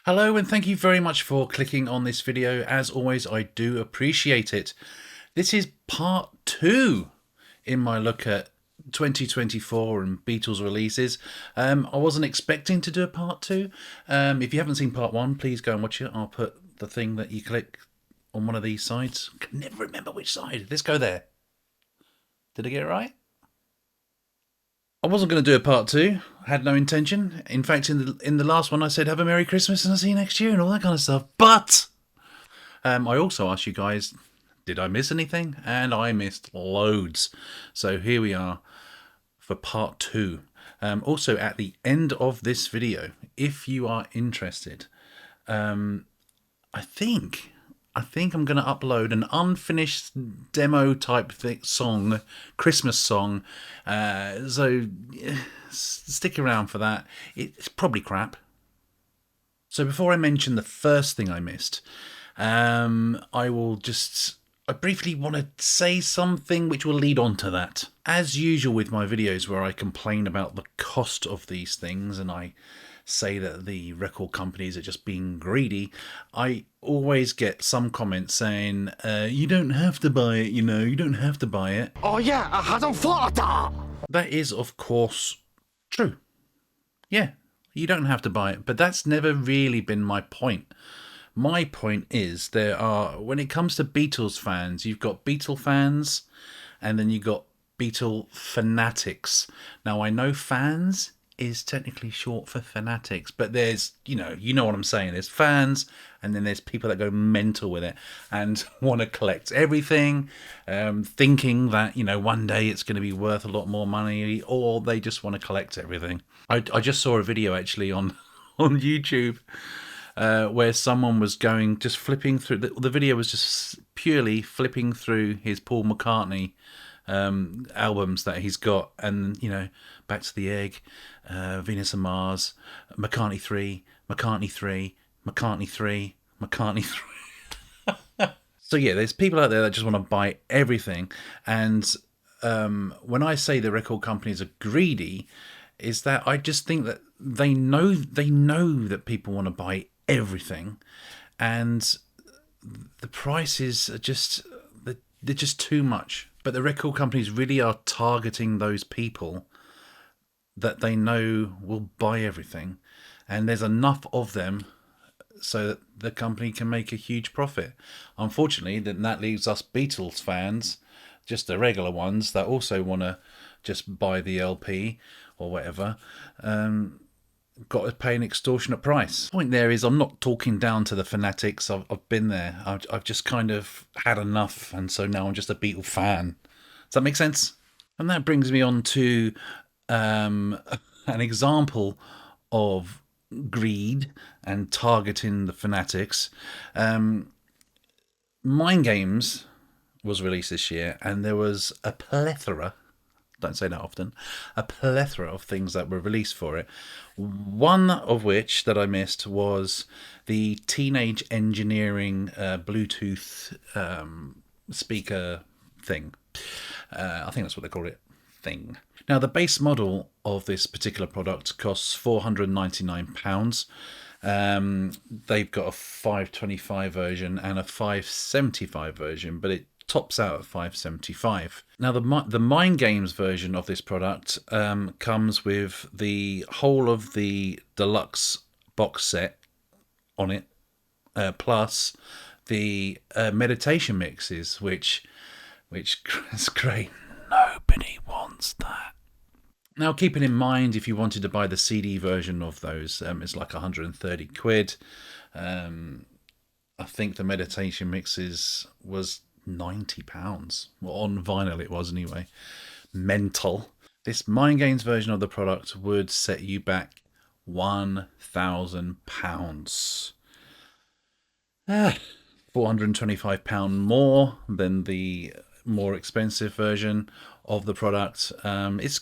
Hello and thank you very much for clicking on this video. As always, I do appreciate it. This is part 2 in my look at 2024 and Beatles releases. I wasn't expecting to do a part 2. If you haven't seen part 1, please go and watch it. I'll put the thing that you click on one of these sides. I can never remember which side. Let's go there. Did I get it right? I wasn't going to do a part 2. I had no intention. In fact, in the last one, I said have a Merry Christmas and I'll see you next year and all that kind of stuff. But I also asked you guys, did I miss anything? And I missed loads. So here we are for part 2. Also, at the end of this video, if you are interested, I think I'm going to upload an unfinished demo type song, Christmas song. So stick around for that. It's probably crap. So before I mention the first thing I missed, I briefly want to say something which will lead on to that. As usual with my videos where I complain about the cost of these things and I say that the record companies are just being greedy, I always get some comments saying, you don't have to buy it, you don't have to buy it. Oh yeah, I hadn't thought of that! That is, of course, true. Yeah, you don't have to buy it, but that's never really been my point. My point is when it comes to Beatles fans, you've got Beatle fans and then you've got Beatle fanatics. Now, I know fans is technically short for fanatics, but there's, you know what I'm saying. There's fans and then there's people that go mental with it and want to collect everything, thinking that, one day it's going to be worth a lot more money, or they just want to collect everything. I just saw a video actually on YouTube where someone was just flipping through. The video was just purely flipping through his Paul McCartney albums that he's got, and Back to the Egg, Venus and Mars, McCartney 3, McCartney 3, McCartney 3, McCartney 3. So yeah, there's people out there that just want to buy everything, and when I say the record companies are greedy, is that I just think that they know that people want to buy everything, and the prices are they're just too much. But the record companies really are targeting those people that they know will buy everything, and there's enough of them so that the company can make a huge profit. Unfortunately, then that leaves us Beatles fans, just the regular ones that also want to just buy the LP or whatever, got to pay an extortionate price. The point there is, I'm not talking down to the fanatics. I've been there. I've just kind of had enough, and so now I'm just a Beatle fan. Does that make sense? And that brings me on to an example of greed and targeting the fanatics. Mind Games was released this year, and there was a plethora, don't say that often, a plethora of things that were released for it. One of which that I missed was the Teenage Engineering Bluetooth speaker thing. I think that's what they call it, thing. Now, the base model of this particular product costs £499. They've got a 525 version and a 575 version, but it tops out at 575. Now, the Mind Games version of this product comes with the whole of the deluxe box set on it, plus the meditation mixes, which is great. Nobody wants that. Now, keeping in mind, if you wanted to buy the CD version of those, it's like 130 quid. I think the meditation mixes was £90. Well, on vinyl it was anyway. Mental. This Mind Games version of the product would set you back £1,000. £425 more than the more expensive version of the product. It's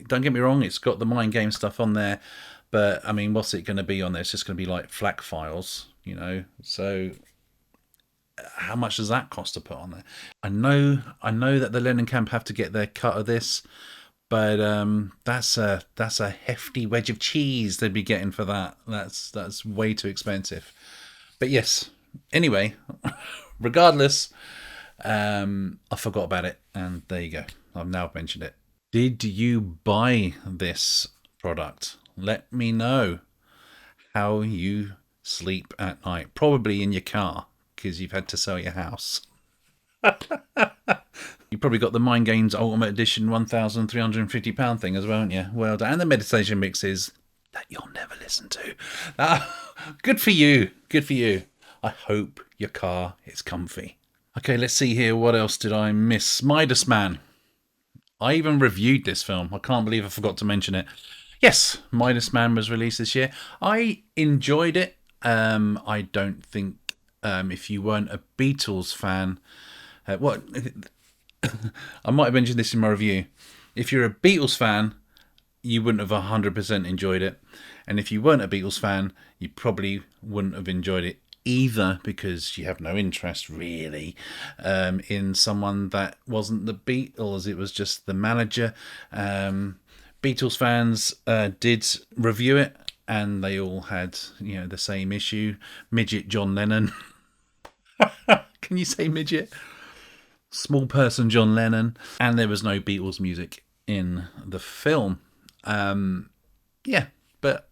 don't get me wrong, it's got the Mind Game stuff on there, but I mean, what's it going to be on there? It's just going to be like FLAC files, so how much does that cost to put on there? I know that the Lennon Camp have to get their cut of this, But that's a hefty wedge of cheese they'd be getting for that. That's way too expensive. But yes. Anyway, regardless, I forgot about it, and there you go. I've now mentioned it. Did you buy this product? Let me know how you sleep at night. Probably in your car because you've had to sell your house. You probably got the Mind Games Ultimate Edition £1,350 thing as well, haven't you? Well done. And the meditation mixes that you'll never listen to. Good for you. Good for you. I hope your car is comfy. Okay, let's see here. What else did I miss? Midas Man. I even reviewed this film. I can't believe I forgot to mention it. Yes, Midas Man was released this year. I enjoyed it. I don't think if you weren't a Beatles fan, what I might have mentioned this in my review. If you're a Beatles fan, you wouldn't have 100% enjoyed it, and if you weren't a Beatles fan, you probably wouldn't have enjoyed it either because you have no interest really in someone that wasn't the Beatles. It was just the manager. Beatles fans did review it, and they all had the same issue. Midget John Lennon. Can you say midget? Small person John Lennon, and there was no Beatles music in the film. Yeah, but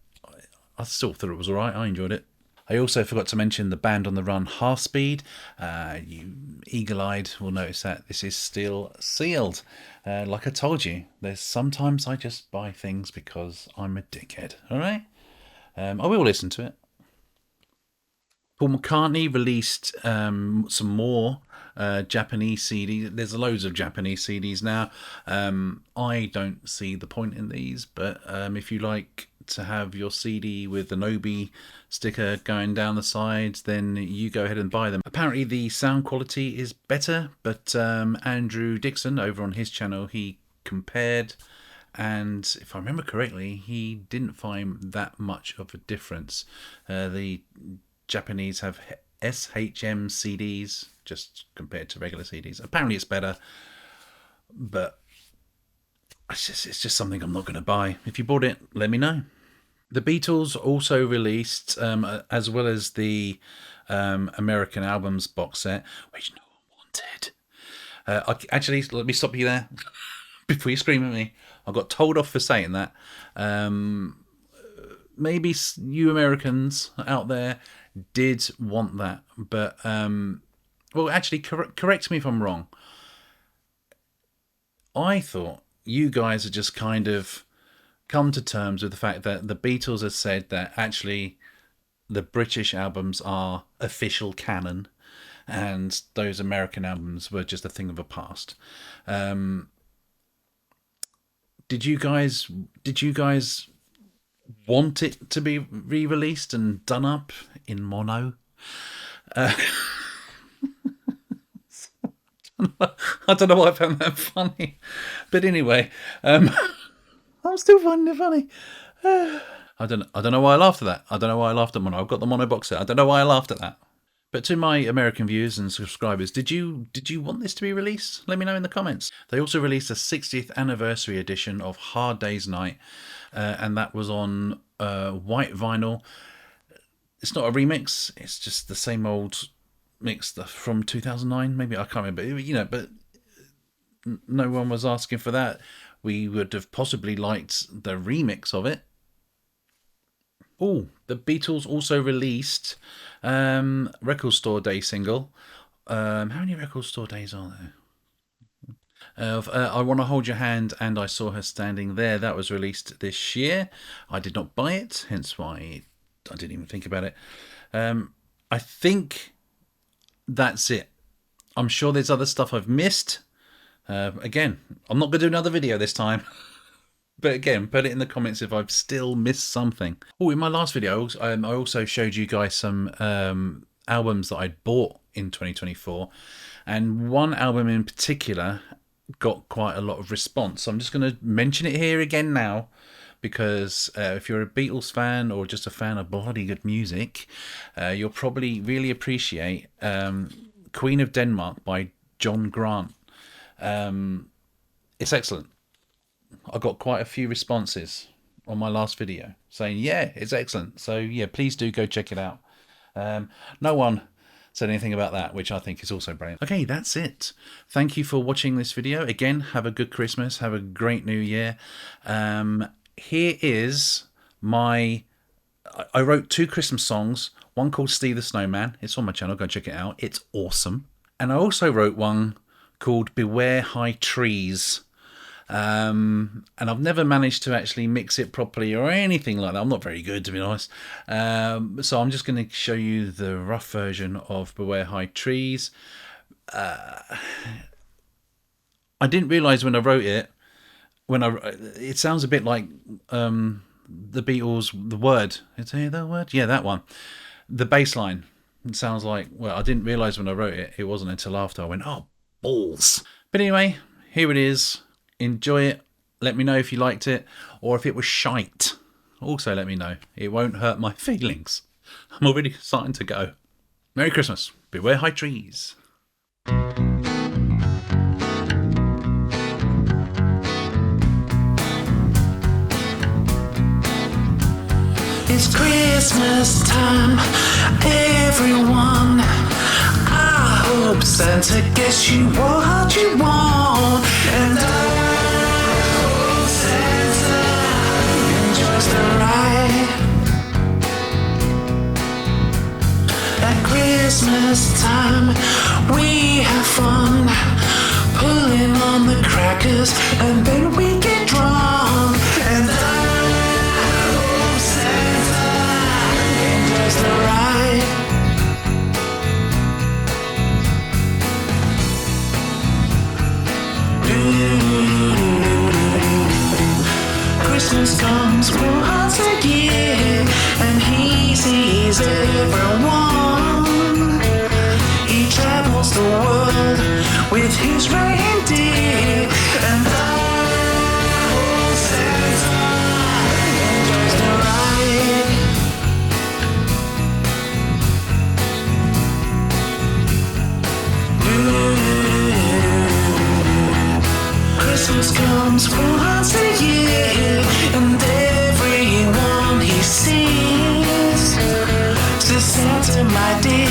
I still thought it was alright. I enjoyed it. I also forgot to mention the Band on the Run Half Speed. You eagle-eyed will notice that this is still sealed. Like I told you, there's sometimes I just buy things because I'm a dickhead. All right, I will listen to it. Paul McCartney released some more Japanese CDs. There's loads of Japanese CDs now. I don't see the point in these, but if you like to have your CD with the Nobi sticker going down the sides, then you go ahead and buy them. Apparently the sound quality is better, but Andrew Dixon over on his channel, he compared, and if I remember correctly, he didn't find that much of a difference. The Japanese have SHM CDs just compared to regular CDs. Apparently it's better, but it's just something I'm not going to buy. If you bought it, let me know. The Beatles also released, as well as the American Albums box set, which no one wanted. Actually, let me stop you there before you scream at me. I got told off for saying that. Maybe you Americans out there did want that, but well, actually, correct me if I'm wrong. I thought you guys had just kind of come to terms with the fact that the Beatles have said that actually the British albums are official canon, and those American albums were just a thing of the past. Did you guys want it to be re-released and done up in mono? I don't know why I found that funny, but anyway, I'm still finding it funny. I don't know why I laughed at that. I don't know why I laughed at mono. I've got the mono box set. I don't know why I laughed at that. But to my American viewers and subscribers, did you want this to be released? Let me know in the comments. They also released a 60th anniversary edition of Hard Day's Night, and that was on white vinyl. It's not a remix. It's just the same old mix from 2009. Maybe I can't remember. But no one was asking for that. We would have possibly liked the remix of it. Oh, the Beatles also released Record Store Day single. How many Record Store Days are there? I Want to Hold Your Hand and I Saw Her Standing There. That was released this year. I did not buy it, hence why I didn't even think about it. I think that's it. I'm sure there's other stuff I've missed. Again, I'm not going to do another video this time. But again, put it in the comments if I've still missed something. Oh, in my last video, I also showed you guys some albums that I'd bought in 2024. And one album in particular got quite a lot of response. So I'm just going to mention it here again now. Because if you're a Beatles fan or just a fan of bloody good music, you'll probably really appreciate Queen of Denmark by John Grant. It's excellent. I got quite a few responses on my last video saying, yeah, it's excellent. So yeah, please do go check it out. No one said anything about that, which I think is also brilliant. Okay, that's it. Thank you for watching this video. Again, have a good Christmas. Have a great New Year. Here is my... I wrote 2 Christmas songs. One called Steve the Snowman. It's on my channel. Go check it out. It's awesome. And I also wrote one called Beware High Trees. And I've never managed to actually mix it properly or anything like that. I'm not very good, to be honest. So I'm just going to show you the rough version of Beware High Trees. I didn't realise when I wrote it, it sounds a bit like the Beatles, The Word. Is it The Word? Yeah, that one. The bass line. It sounds like, well, I didn't realise when I wrote it. It wasn't until after I went, oh, balls. But anyway, here it is. Enjoy it. Let me know if you liked it or if it was shite. Also let me know. It won't hurt my feelings. I'm already starting to go. Merry Christmas. Beware high trees. It's Christmas time, everyone. I hope Santa gets you what you want, and I hope Santa enjoys the ride. At Christmas time, we have fun, pulling on the crackers, and then we get drunk, and I hope Santa enjoys the ride. Christmas comes once a year, and he sees everyone. He travels the world with his reindeer, and I hope Santa enjoys the ride. Christmas comes once a year, and everyone he sees says, Santa, my dear,